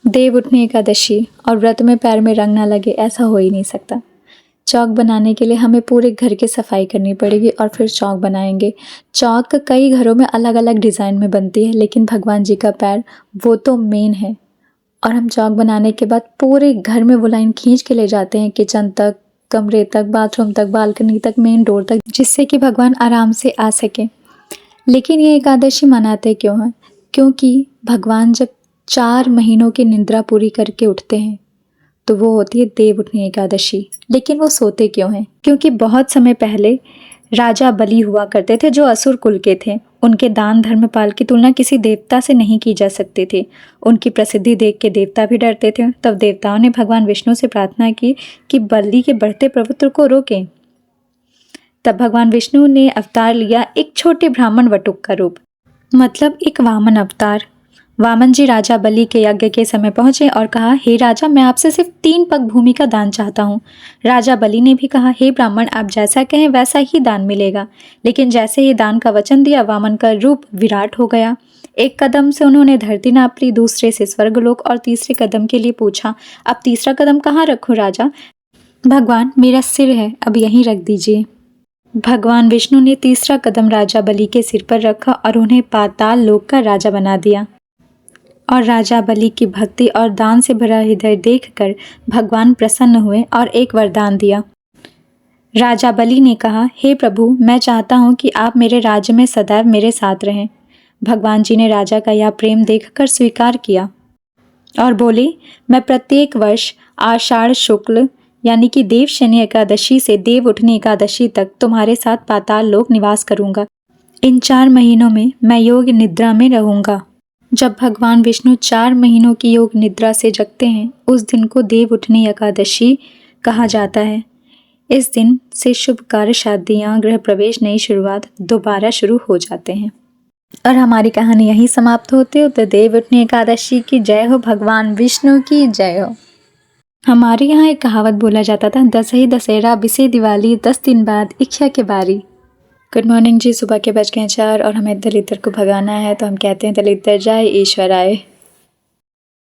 देव उठनी एकादशी और व्रत में पैर में रंग ना लगे, ऐसा हो ही नहीं सकता। चौक बनाने के लिए हमें पूरे घर की सफाई करनी पड़ेगी और फिर चौक बनाएंगे। चौक कई घरों में अलग अलग डिज़ाइन में बनती है, लेकिन भगवान जी का पैर वो तो मेन है। और हम चौक बनाने के बाद पूरे घर में वो लाइन खींच के ले जाते हैं, किचन तक, कमरे तक, बाथरूम तक, बालकनी तक, मेन डोर तक, जिससे कि भगवान आराम से आ सके। लेकिन ये एकादशी मनाते क्यों हैं? क्योंकि भगवान जब 4 महीनों की निद्रा पूरी करके उठते हैं तो वो होती है देव उठनी एकादशी। लेकिन वो सोते क्यों हैं? क्योंकि बहुत समय पहले राजा बलि हुआ करते थे जो असुर कुल के थे। उनके दान धर्मपाल की तुलना किसी देवता से नहीं की जा सकती थी। उनकी प्रसिद्धि देख के देवता भी डरते थे। तब देवताओं ने भगवान विष्णु से प्रार्थना की कि बलि के बढ़ते प्रभुत्व को रोकें। तब भगवान विष्णु ने अवतार लिया एक छोटे ब्राह्मण वटुक का रूप, मतलब एक वामन अवतार। वामन जी राजा बलि के यज्ञ के समय पहुंचे और कहा, हे राजा, मैं आपसे सिर्फ 3 पग भूमि का दान चाहता हूँ। राजा बलि ने भी कहा, हे ब्राह्मण, आप जैसा कहें वैसा ही दान मिलेगा। लेकिन जैसे ही दान का वचन दिया, वामन का रूप विराट हो गया। एक कदम से उन्होंने धरती नाप ली, दूसरे से स्वर्गलोक और तीसरे कदम के लिए पूछा, अब तीसरा कदम कहाँ रखूं राजा? भगवान, मेरा सिर है, अब यहीं रख दीजिए। भगवान विष्णु ने तीसरा कदम राजा बलि के सिर पर रखा और उन्हें पाताल लोक का राजा बना दिया। और राजा बलि की भक्ति और दान से भरा हृदय देखकर भगवान प्रसन्न हुए और एक वरदान दिया। राजा बलि ने कहा, हे प्रभु, मैं चाहता हूँ कि आप मेरे राज्य में सदैव मेरे साथ रहें। भगवान जी ने राजा का यह प्रेम देखकर स्वीकार किया और बोले, मैं प्रत्येक वर्ष आषाढ़ शुक्ल यानी कि देव शनि एकादशी से देव उठनी एकादशी तक तुम्हारे साथ पाताल लोक निवास करूंगा। इन 4 महीनों में मैं योग निद्रा में रहूंगा। जब भगवान विष्णु 4 महीनों की योग निद्रा से जगते हैं, उस दिन को देव उठनी एकादशी कहा जाता है। इस दिन से शुभ कार्य, शादियाँ, गृह प्रवेश, नई शुरुआत दोबारा शुरू हो जाते हैं। और हमारी कहानी यहीं समाप्त होती है। तो देव उठनी एकादशी की जय हो, भगवान विष्णु की जय हो। हमारे यहाँ एक कहावत बोला जाता था, दसही दशहरा बिसे दिवाली, 10 दिन बाद इच्छा के बारी। गुड मॉर्निंग जी, सुबह के बज गए 4 और हमें दलितर को भगाना है, तो हम कहते हैं दलितर जाए ईश्वर आए।